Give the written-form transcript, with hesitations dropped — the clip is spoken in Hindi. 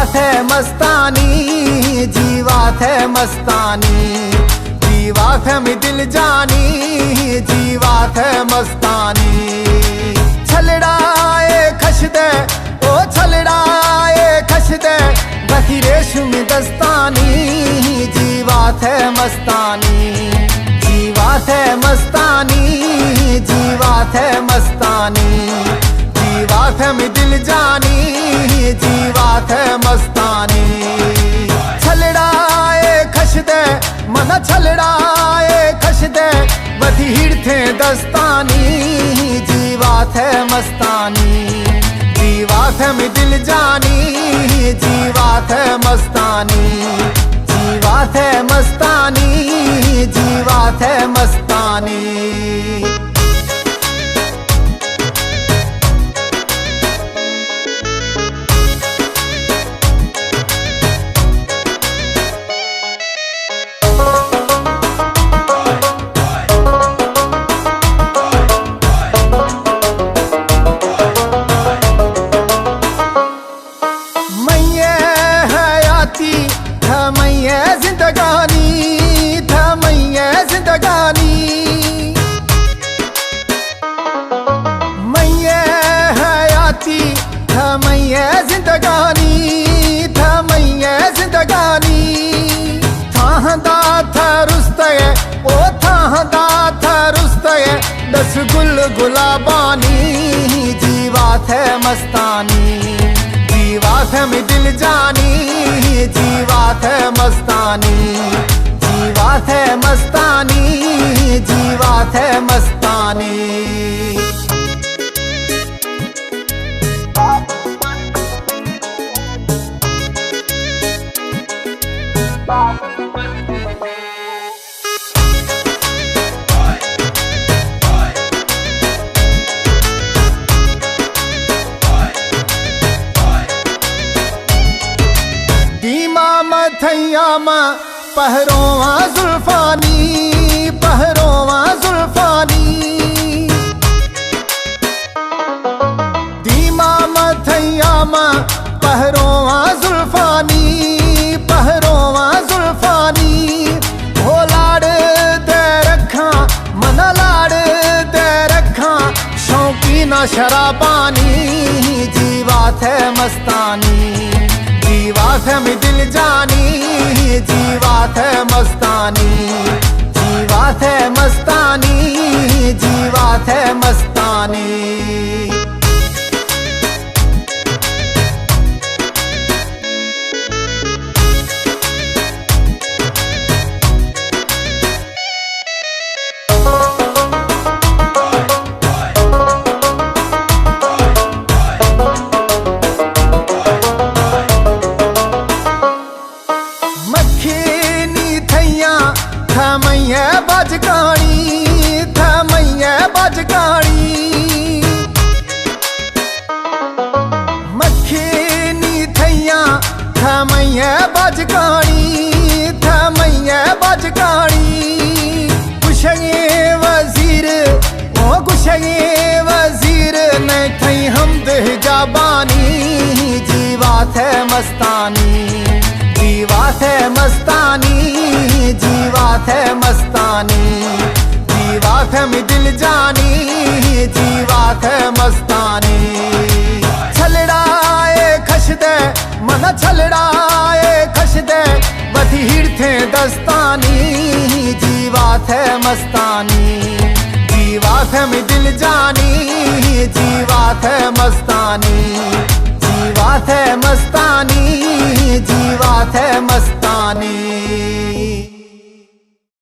जीवात है मस्तानी, जीवात है मस्तानी, जीवात है में दिल जानी, जीवात है मस्तानी। छलड़ाए खश दे ओ छलड़ाए खश दे बखी रेशम दस्तानी, जीवात है मस्तानी, जीवात है मस्तानी, जीवात है मस्तानी, जीवात है में दिल जानी, जीवात है मस्तानी। छलड़ाए खश दे मना छलड़ाए खश दे बधी हिड़थे दस्तानी, जीवात है मस्तानी, जीवात है में दिल जानी, जीवात है मस्तानी, जीवात है मस्तानी, जीवात है मस्तानी। थमैये जिंदगानी, थमैये जिंदगानी, मैये हयाती थमैये जिंदगानी, थमैये जिंदगानी। थाहदा थरुस्तये ओ थाहदा थरुस्तये दस गुल गुलाबानी, जीवात है मस्तानी, जीवात है में दिल जानी, जीवात है मस्तानी, जीवात है मस्तानी, जीवात है मस्तानी। थैयामा पहरोवा जुल्फानी, पहरोवा जुल्फानी, दीमा मथैयामा पहरोवा जुल्फानी, पहरोवा जुल्फानी। हो लाड़ दे रखा मना लाड़ दे रखा शौकीना शराबानी, जीवात है मस्तानी, जीवात है में दिल जानी, जीवात है मस्तानी, जीवात है मस्तानी, जीवात है मस्तानी। थमैये बजगानी, थमैये बजगानी, मक्खीनी थैया थमैये बजगानी, थमैये बजगानी। कुशगे वजीर ओ कुशगे वजीर न थई हम दह जाबानी, जीवात है मस्तानी, जीवात है मस्तानी, जीवात है मस्तानी, जीवात है में दिल जानी, जीवात है मस्तानी। छलड़ाए खश दे मना छलड़ाए खश दे बधी हिड़थे दस्तानी, जीवात है मस्तानी, जीवात है में दिल जानी, जीवात है मस्तानी, जीवात है मस्तानी, जीवात है मस्तानी।